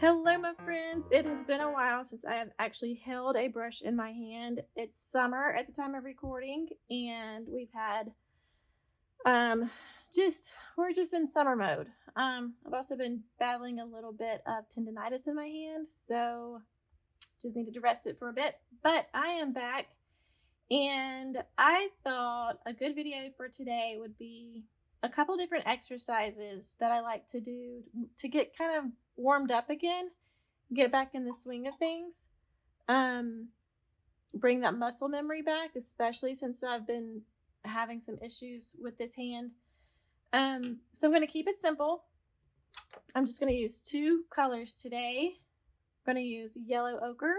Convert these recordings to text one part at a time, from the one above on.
Hello, my friends. It has been a while since I have actually held a brush in my hand. It's summer at the time of recording, and we've had um just we're just in summer mode. I've also been battling a little bit of tendonitis in my hand, so just needed to rest it for a bit. But I am back, and I thought a good video for today would be a couple different exercises that I like to do to get kind of warmed up again, get back in the swing of things, um, bring that muscle memory back, especially since I've been having some issues with this hand. So I'm going to keep it simple. I'm just going to use two colors today. I'm going to use yellow ochre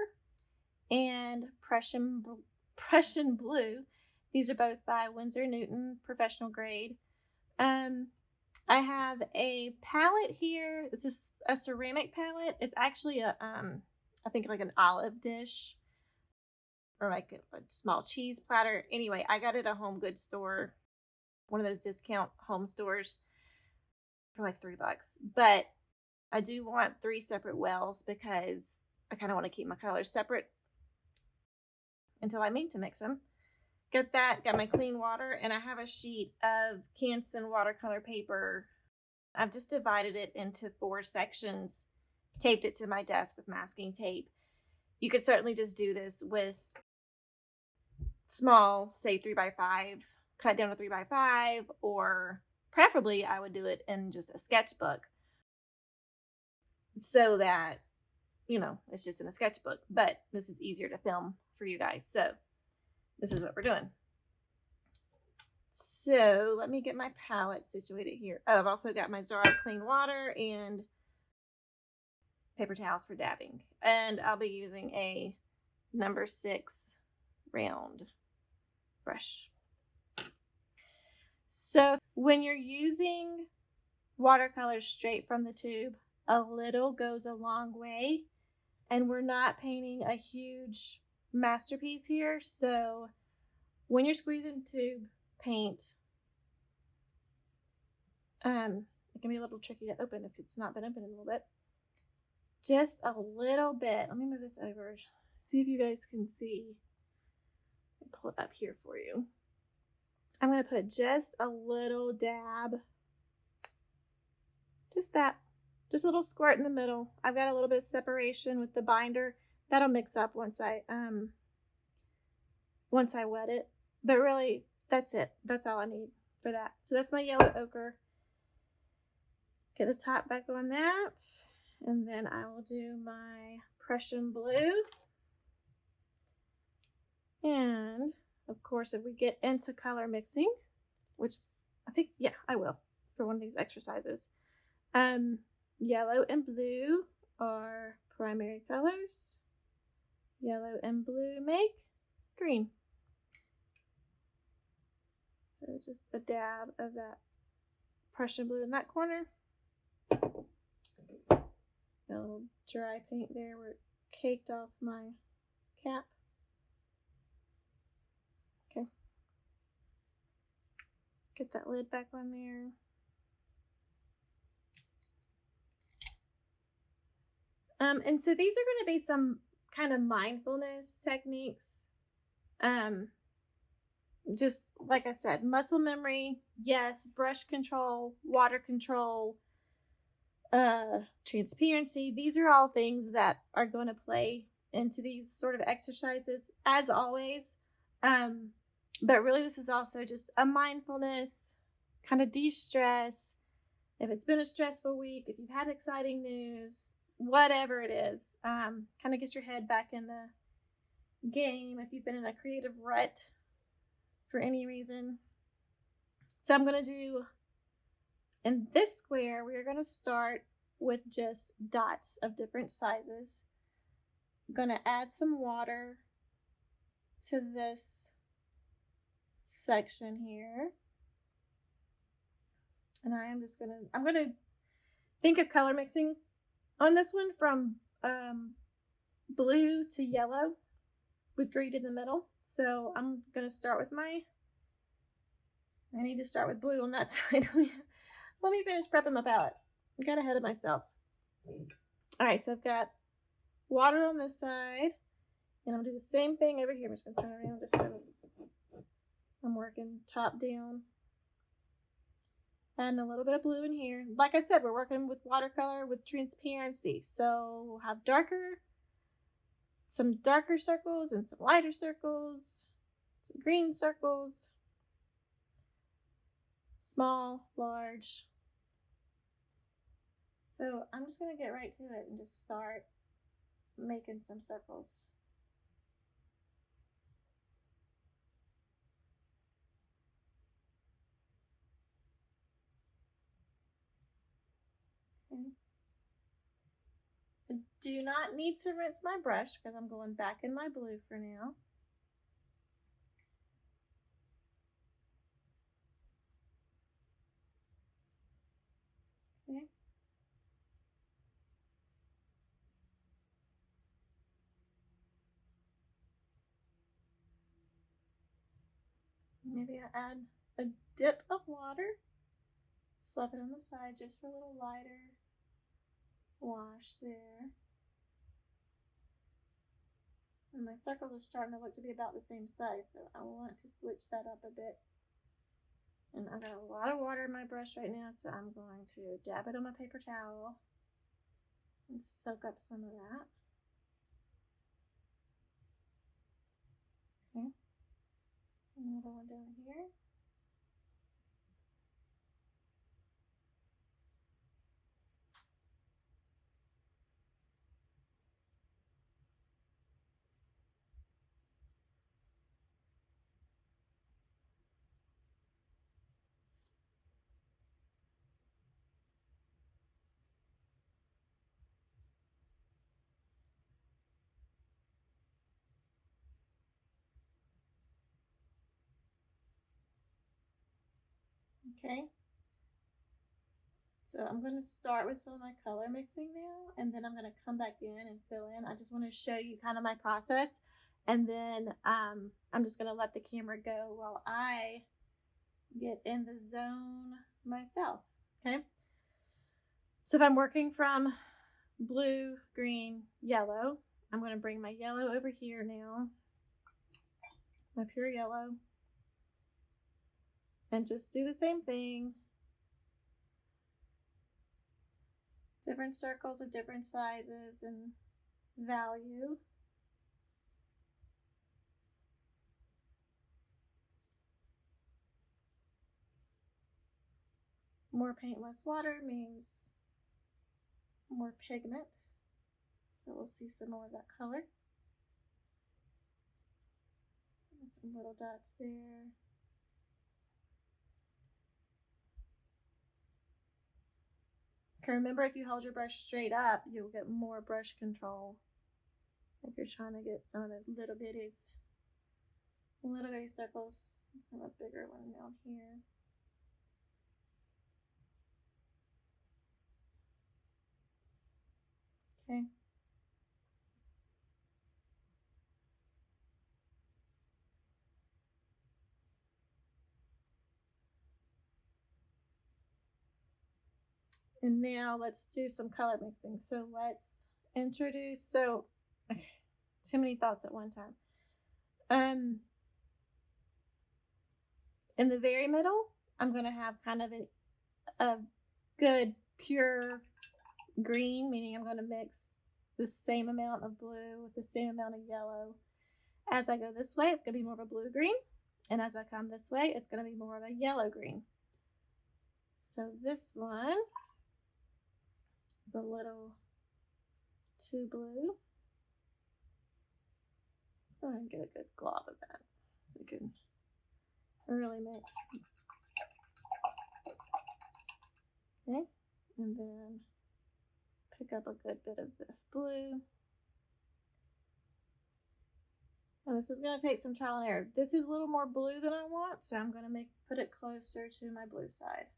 and Prussian blue. These are both by Winsor Newton Professional Grade. I have a palette here. This is a ceramic palette. It's actually I think like an olive dish or like a small cheese platter. Anyway, I got it at a home goods store, one of those discount home stores for like $3. But I do want 3 separate wells because I kind of want to keep my colors separate until I mean to mix them. Got that, got my clean water, and I have a sheet of Canson watercolor paper. I've just divided it into 4 sections, taped it to my desk with masking tape. You could certainly just do this with small, say 3x5, cut down to 3x5, or preferably I would do it in just a sketchbook so that, it's just in a sketchbook, but this is easier to film for you guys. So this is what we're doing. So let me get my palette situated here. Oh, I've also got my jar of clean water and paper towels for dabbing. And I'll be using a number 6 round brush. So when you're using watercolors straight from the tube, a little goes a long way. And we're not painting a huge masterpiece here, so when you're squeezing tube paint, it can be a little tricky to open if it's not been opened in a little bit. Just a little bit. Let me move this over, see if you guys can see. I'll pull it up here for you. I'm going to put just a little dab, just a little squirt in the middle. I've got a little bit of separation with the binder. That'll mix up once I wet it. But really, that's it. That's all I need for that. So that's my yellow ochre. Get the top back on that. And then I will do my Prussian blue. And, of course, if we get into color mixing, which I think, yeah, I will for one of these exercises. Yellow and blue are primary colors. Yellow and blue make green. So just a dab of that Prussian blue in that corner. A little dry paint there where it caked off my cap. Okay. Get that lid back on there. And so these are going to be some kind of mindfulness techniques. Just like I said, muscle memory, yes, brush control, water control, transparency. These are all things that are going to play into these sort of exercises as always. But really this is also just a mindfulness, kind of de-stress. If it's been a stressful week, if you've had exciting news, whatever it is, kind of get your head back in the game if you've been in a creative rut for any reason. So I'm going to do, in this square, we're going to start with just dots of different sizes. I'm going to add some water to this section here. And I'm going to think of color mixing on this one from blue to yellow with green in the middle. So I'm going to start with I need to start with blue on that side. Let me finish prepping my palette. I got ahead of myself. All right, so I've got water on this side, and I'm gonna do the same thing over here. I'm just gonna turn around just so I'm working top down. And a little bit of blue in here. Like I said, we're working with watercolor with transparency. So we'll have some darker circles and some lighter circles, some green circles, small, large. So I'm just gonna get right to it and just start making some circles. Okay. I do not need to rinse my brush because I'm going back in my blue for now. Okay. Maybe I add a dip of water. Swap it on the side just for a little lighter wash there. And my circles are starting to look to be about the same size, so I want to switch that up a bit. And I've got a lot of water in my brush right now, so I'm going to dab it on my paper towel and soak up some of that. Okay. Another one down here. Okay. So I'm going to start with some of my color mixing now, and then I'm going to come back in and fill in. I just want to show you kind of my process, and then I'm just going to let the camera go while I get in the zone myself. Okay. So if I'm working from blue, green, yellow, I'm going to bring my yellow over here now, my pure yellow, and just do the same thing. Different circles of different sizes and value. More paint, less water means more pigment. So we'll see some more of that color. Some little dots there. Okay, remember if you hold your brush straight up, you'll get more brush control. If you're trying to get some of those little bitty circles. Let's have a bigger one down here. Okay. And now let's do some color mixing. So let's introduce, so okay, too many thoughts at one time. In the very middle, I'm going to have kind of a good pure green, meaning I'm going to mix the same amount of blue with the same amount of yellow. As I go this way, it's going to be more of a blue green. And as I come this way, it's going to be more of a yellow green. So this one is a little too blue. Let's go ahead and get a good glob of that so we can really mix. Okay, and then pick up a good bit of this blue. And this is going to take some trial and error. This is a little more blue than I want, so I'm going to put it closer to my blue side.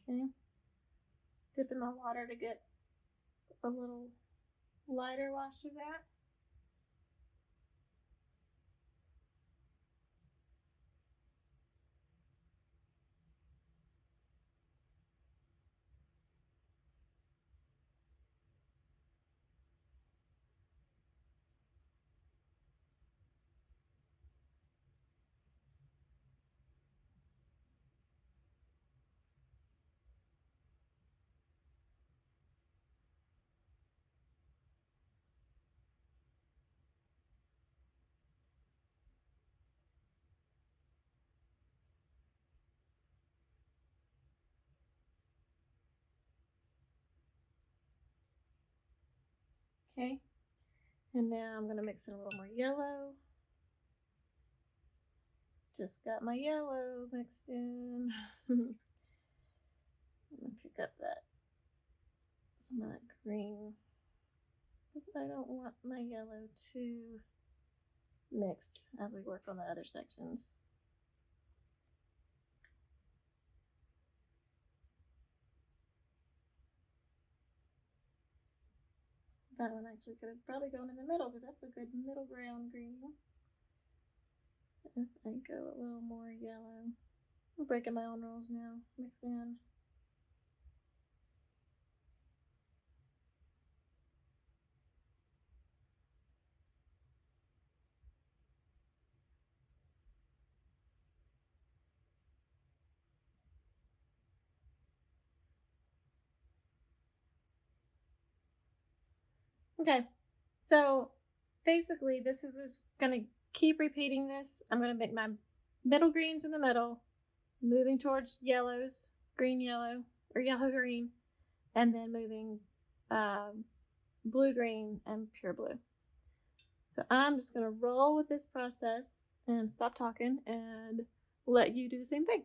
Okay. Dip in my water to get a little lighter wash of that. Okay, and now I'm going to mix in a little more yellow. Just got my yellow mixed in. I'm going to pick up some of that green, because I don't want my yellow to mix as we work on the other sections. That one actually could have probably gone in the middle, because that's a good middle ground green. If I go a little more yellow. I'm breaking my own rules now. Mix in. Okay, so basically this is just gonna keep repeating this. I'm gonna make my middle greens in the middle, moving towards yellows, green yellow, or yellow green, and then moving blue green and pure blue. So I'm just gonna roll with this process and stop talking and let you do the same thing.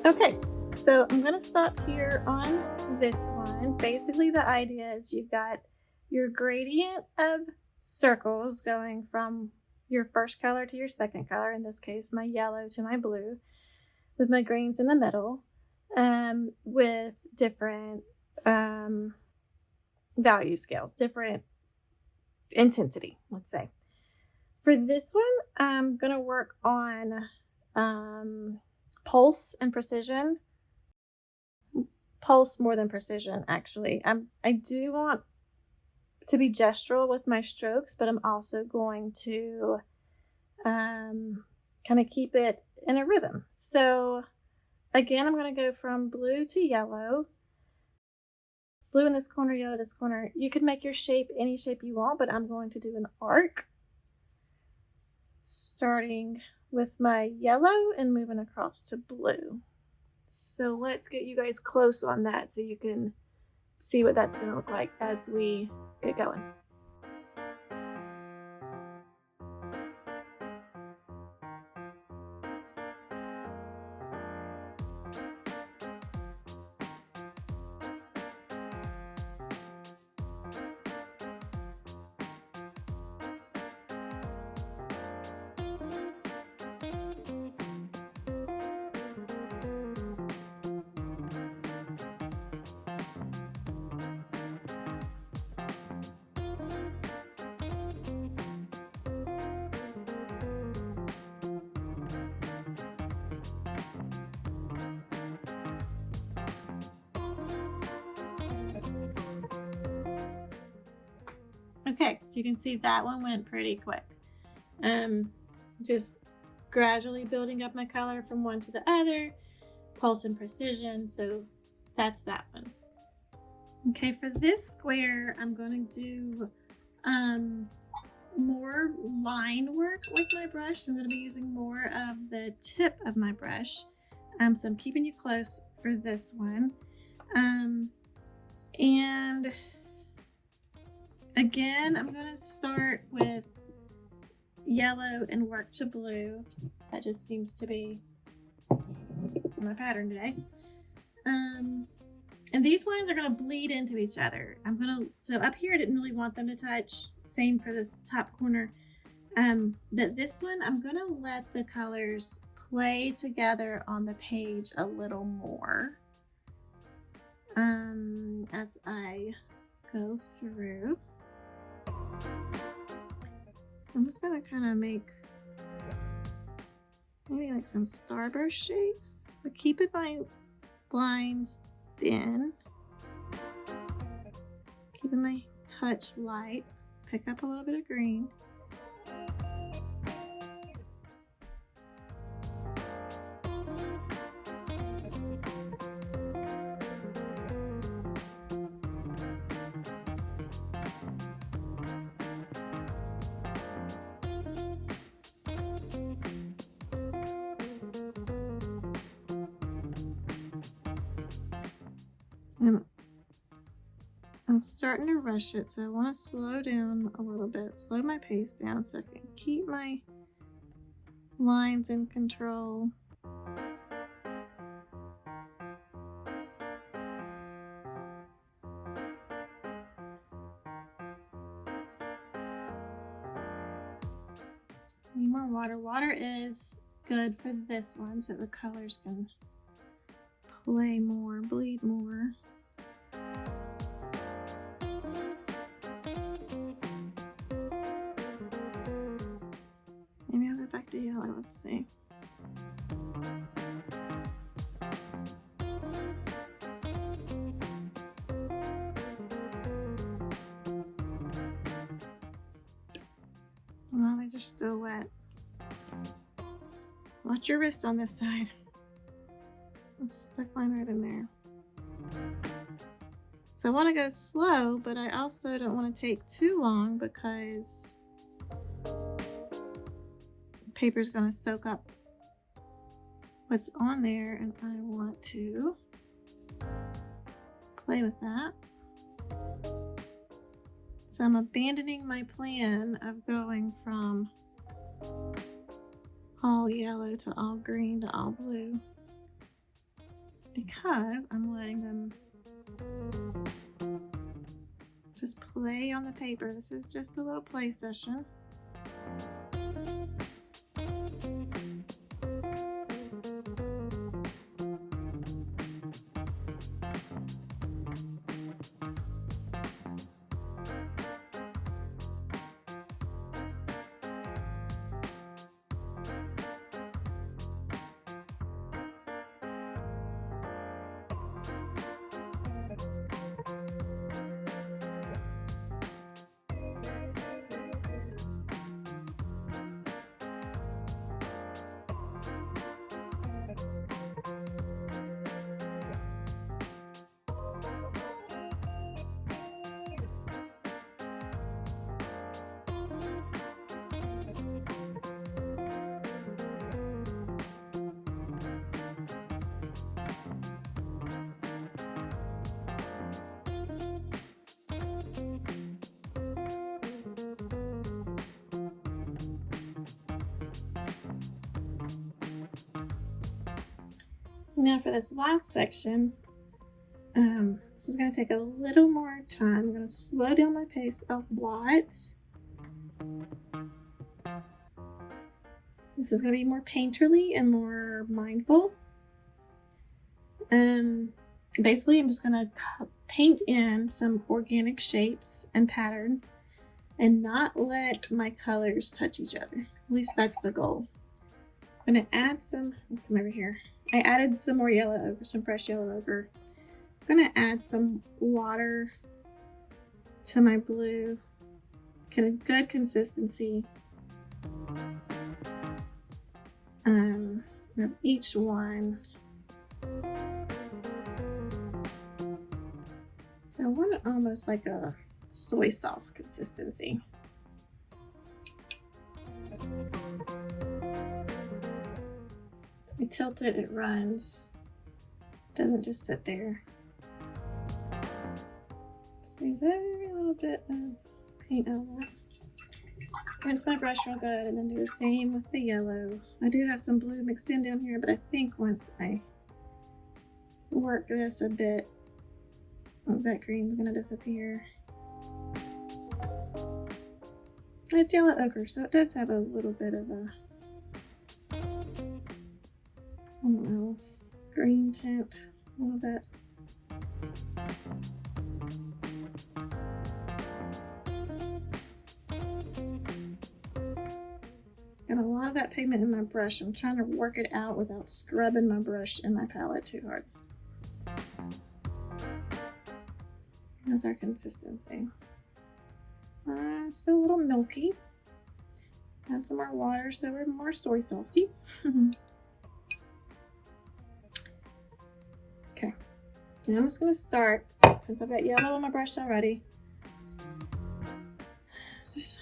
Okay, so I'm gonna stop here on this one. Basically, the idea is you've got your gradient of circles going from your first color to your second color, in this case, my yellow to my blue, with my greens in the middle, with different value scales, different intensity, let's say. For this one, I'm gonna work on pulse and precision. Pulse more than precision, actually. I do want to be gestural with my strokes, but I'm also going to kind of keep it in a rhythm. So again, I'm going to go from blue to yellow. Blue in this corner, yellow this corner. You can make your shape any shape you want, but I'm going to do an arc, starting with my yellow and moving across to blue. So let's get you guys close on that so you can see what that's going to look like as we get going. Okay, so you can see that one went pretty quick. Just gradually building up my color from one to the other, pulse and precision. So that's that one. Okay, for this square, I'm going to do more line work with my brush. I'm going to be using more of the tip of my brush. So I'm keeping you close for this one. And again, I'm going to start with yellow and work to blue. That just seems to be my pattern today. And these lines are going to bleed into each other. So up here I didn't really want them to touch. Same for this top corner. But this one, I'm going to let the colors play together on the page a little more as I go through. I'm just going to kind of make maybe like some starburst shapes, but keeping my lines thin, keeping my touch light, pick up a little bit of green. And I'm starting to rush it, so I want to slow down a little bit, slow my pace down so I can keep my lines in control. Need more water. Water is good for this one so the colors can play more, bleed more. Maybe I'll go back to yellow, let's see. Well, these are still wet. Watch your wrist on this side. I'll stick mine right in there. So I want to go slow, but I also don't want to take too long because the paper's going to soak up what's on there, and I want to play with that. So I'm abandoning my plan of going from all yellow to all green to all blue because I'm letting them just play on the paper. This is just a little play session. Now for this last section, this is going to take a little more time. I'm going to slow down my pace a lot. This is going to be more painterly and more mindful. Basically, I'm just going to paint in some organic shapes and pattern and not let my colors touch each other. At least that's the goal. I'm going to add some, come over here. I added some more yellow ochre, some fresh yellow ochre. I'm going to add some water to my blue get a good consistency of each one. So I want it almost like a soy sauce consistency. So we tilt it, it runs. Doesn't just sit there. Squeeze every little bit of paint over. Rinse my brush real good and then do the same with the yellow. I do have some blue mixed in down here, but I think once I work this a bit, that green's gonna disappear. It's yellow ochre, so it does have a little bit of a, I don't know, green tint, a little bit. Got a lot of that pigment in my brush. I'm trying to work it out without scrubbing my brush and my palette too hard. That's our consistency. Still a little milky. Add some more water so we're more soy saucy. Okay, now I'm just gonna start, since I've got yellow on my brush already. Just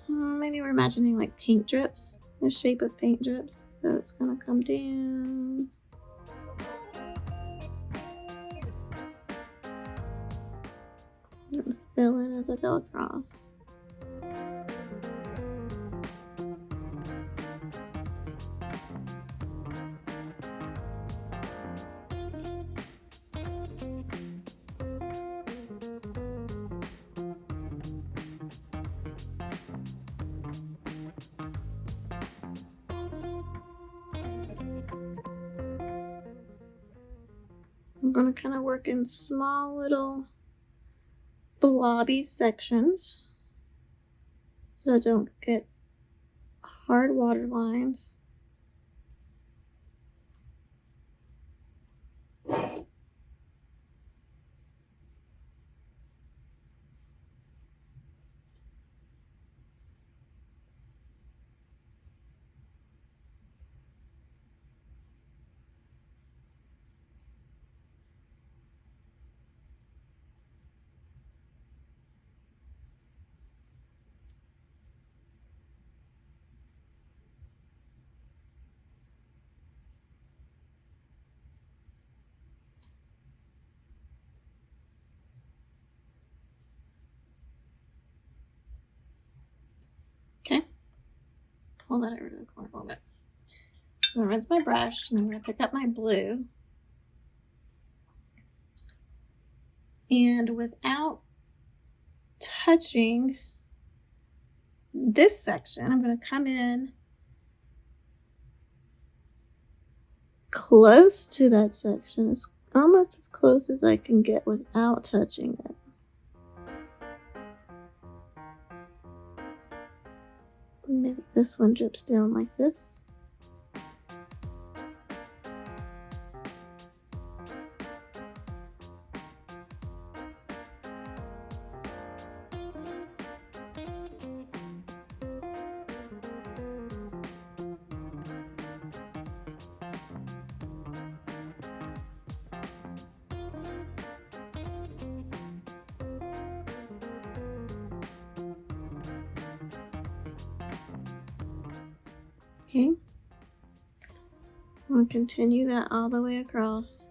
maybe we're imagining like paint drips, the shape of paint drips. So it's gonna come down. And fill in as I go across. I'm going to kind of work in small little blobby sections so I don't get hard water lines. Okay, pull that over to the corner a little bit. I'm gonna rinse my brush and I'm gonna pick up my blue. And without touching this section, I'm gonna come in close to that section, almost as close as I can get without touching it. Maybe this one drips down like this. Okay, I'm going to continue that all the way across.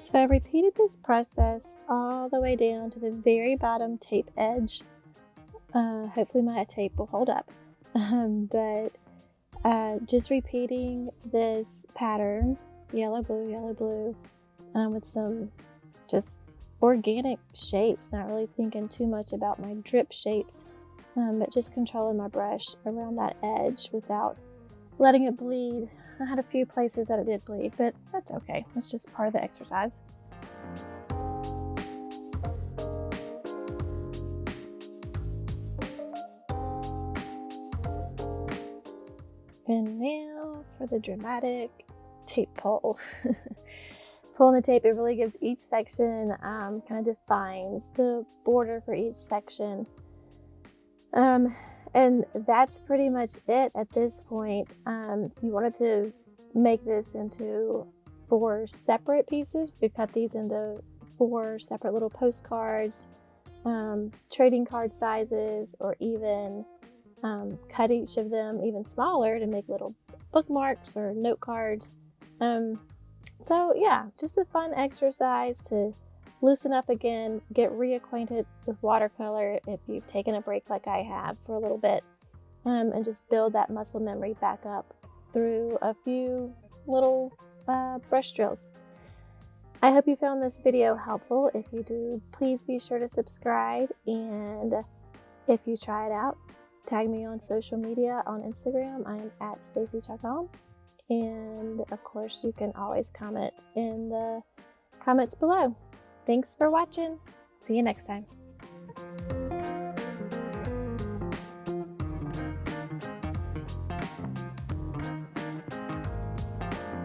So I repeated this process all the way down to the very bottom tape edge. Hopefully my tape will hold up. But just repeating this pattern, yellow, blue, with some just organic shapes, not really thinking too much about my drip shapes, but just controlling my brush around that edge without letting it bleed. I had a few places that it did bleed, but that's okay. It's just part of the exercise. And now for the dramatic tape pull. Pulling the tape, it really gives each section, kind of defines the border for each section. And that's pretty much it at this point. If you wanted to make this into 4 separate pieces, you could cut these into 4 separate little postcards, trading card sizes, or even cut each of them even smaller to make little bookmarks or note cards. So yeah, just a fun exercise to loosen up again, get reacquainted with watercolor if you've taken a break like I have for a little bit, and just build that muscle memory back up through a few little brush drills. I hope you found this video helpful. If you do, please be sure to subscribe, and if you try it out, tag me on social media. On Instagram, I'm at StacyChacon, and of course you can always comment in the comments below. Thanks for watching. See you next time.